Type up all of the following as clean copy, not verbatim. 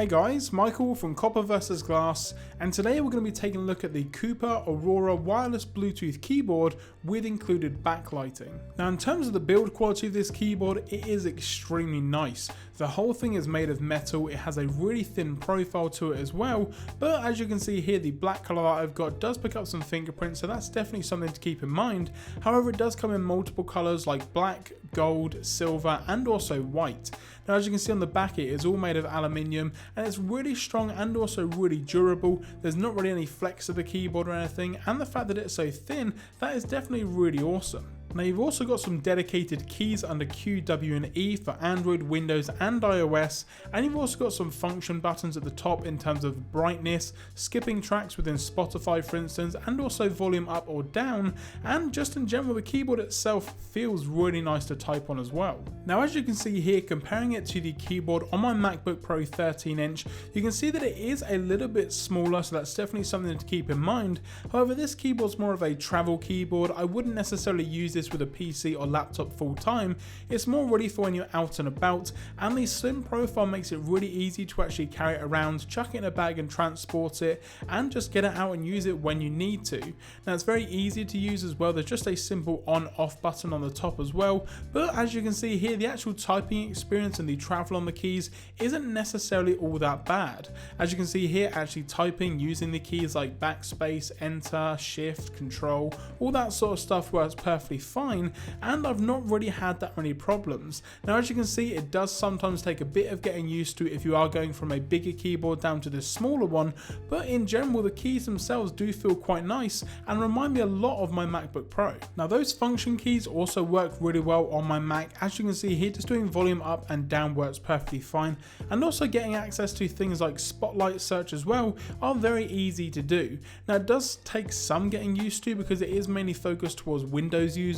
Hey guys, Michael from Copper vs Glass, and today we're going to be taking a look at the Cooper Aurora wireless Bluetooth keyboard with included backlighting. Now in terms of the build quality of this keyboard, it is extremely nice. The whole thing is made of metal, it has a really thin profile to it as well, but as you can see here, the black colour that I've got does pick up some fingerprints, so that's definitely something to keep in mind. However, it does come in multiple colours like black, gold, silver and also white. Now as you can see on the back, it is all made of aluminium and it's really strong and also really durable. There's not really any flex of the keyboard or anything, and the fact that it's so thin, that is definitely really awesome. Now you've also got some dedicated keys under Q, W and E for Android, Windows and iOS, and you've also got some function buttons at the top in terms of brightness, skipping tracks within Spotify for instance, and also volume up or down, and just in general the keyboard itself feels really nice to type on as well. Now as you can see here, comparing it to the keyboard on my MacBook Pro 13-inch, you can see that it is a little bit smaller, so that's definitely something to keep in mind. However, this keyboard's more of a travel keyboard. I wouldn't necessarily use this with a PC or laptop full time. It's more ready for when you're out and about, and the slim profile makes it really easy to actually carry it around, chuck it in a bag and transport it, and just get it out and use it when you need to. Now it's very easy to use as well. There's just a simple on off button on the top as well, but as you can see here, the actual typing experience and the travel on the keys isn't necessarily all that bad. As you can see here, actually typing using the keys like backspace, enter, shift, control, all that sort of stuff works perfectly fine, and I've not really had that many problems. Now as you can see, it does sometimes take a bit of getting used to if you are going from a bigger keyboard down to this smaller one, but in general the keys themselves do feel quite nice and remind me a lot of my MacBook Pro. Now those function keys also work really well on my Mac. As you can see here, just doing volume up and down works perfectly fine, and also getting access to things like Spotlight search as well are very easy to do. Now it does take some getting used to because it is mainly focused towards Windows users,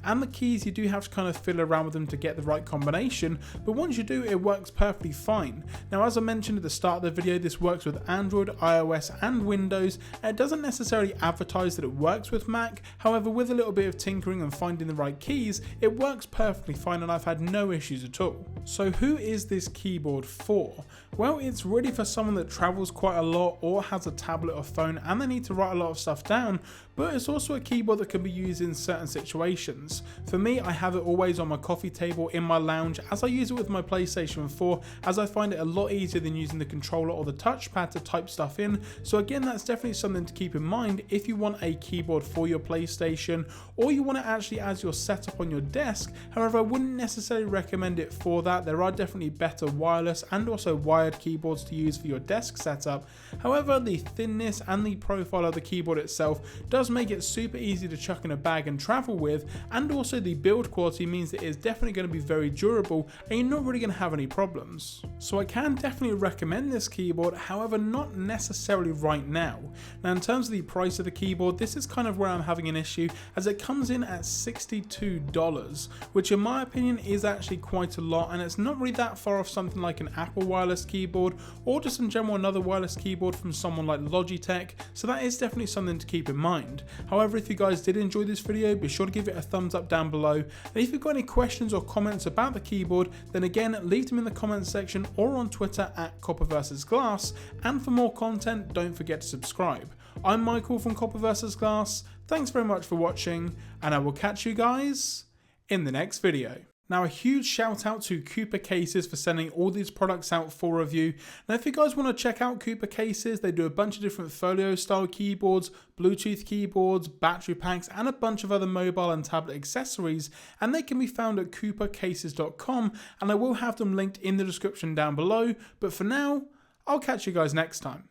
and the keys you do have to kind of fiddle around with them to get the right combination, but once you do, it works perfectly fine. Now as I mentioned at the start of the video, this works with Android, iOS and Windows, and it doesn't necessarily advertise that it works with Mac. However, with a little bit of tinkering and finding the right keys, it works perfectly fine and I've had no issues at all. So who is this keyboard for? Well, it's really for someone that travels quite a lot or has a tablet or phone and they need to write a lot of stuff down, but it's also a keyboard that can be used in certain situations. For me, I have it always on my coffee table in my lounge as I use it with my PlayStation 4, as I find it a lot easier than using the controller or the touchpad to type stuff in. So again, that's definitely something to keep in mind if you want a keyboard for your PlayStation or you want to actually as your setup on your desk. However, I wouldn't necessarily recommend it for that. There are definitely better wireless and also wired keyboards to use for your desk setup. However, the thinness and the profile of the keyboard itself does make it super easy to chuck in a bag and travel with, and also the build quality means that it is definitely going to be very durable and you're not really going to have any problems. So I can definitely recommend this keyboard, however not necessarily right now. Now in terms of the price of the keyboard, this is kind of where I'm having an issue, as it comes in at $62, which in my opinion is actually quite a lot, and it's not really that far off something like an Apple wireless keyboard or just in general another wireless keyboard from someone like Logitech, so that is definitely something to keep in mind. However, if you guys did enjoy this video, be sure to give it a thumbs up down below, and if you've got any questions or comments about the keyboard, then again leave them in the comments section or on Twitter at Copper vs Glass, and for more content don't forget to subscribe. I'm Michael from Copper vs Glass, thanks very much for watching, and I will catch you guys in the next video. Now a huge shout out to Cooper Cases for sending all these products out for review. Now if you guys want to check out Cooper Cases, they do a bunch of different folio style keyboards, Bluetooth keyboards, battery packs and a bunch of other mobile and tablet accessories, and they can be found at coopercases.com, and I will have them linked in the description down below. But for now, I'll catch you guys next time.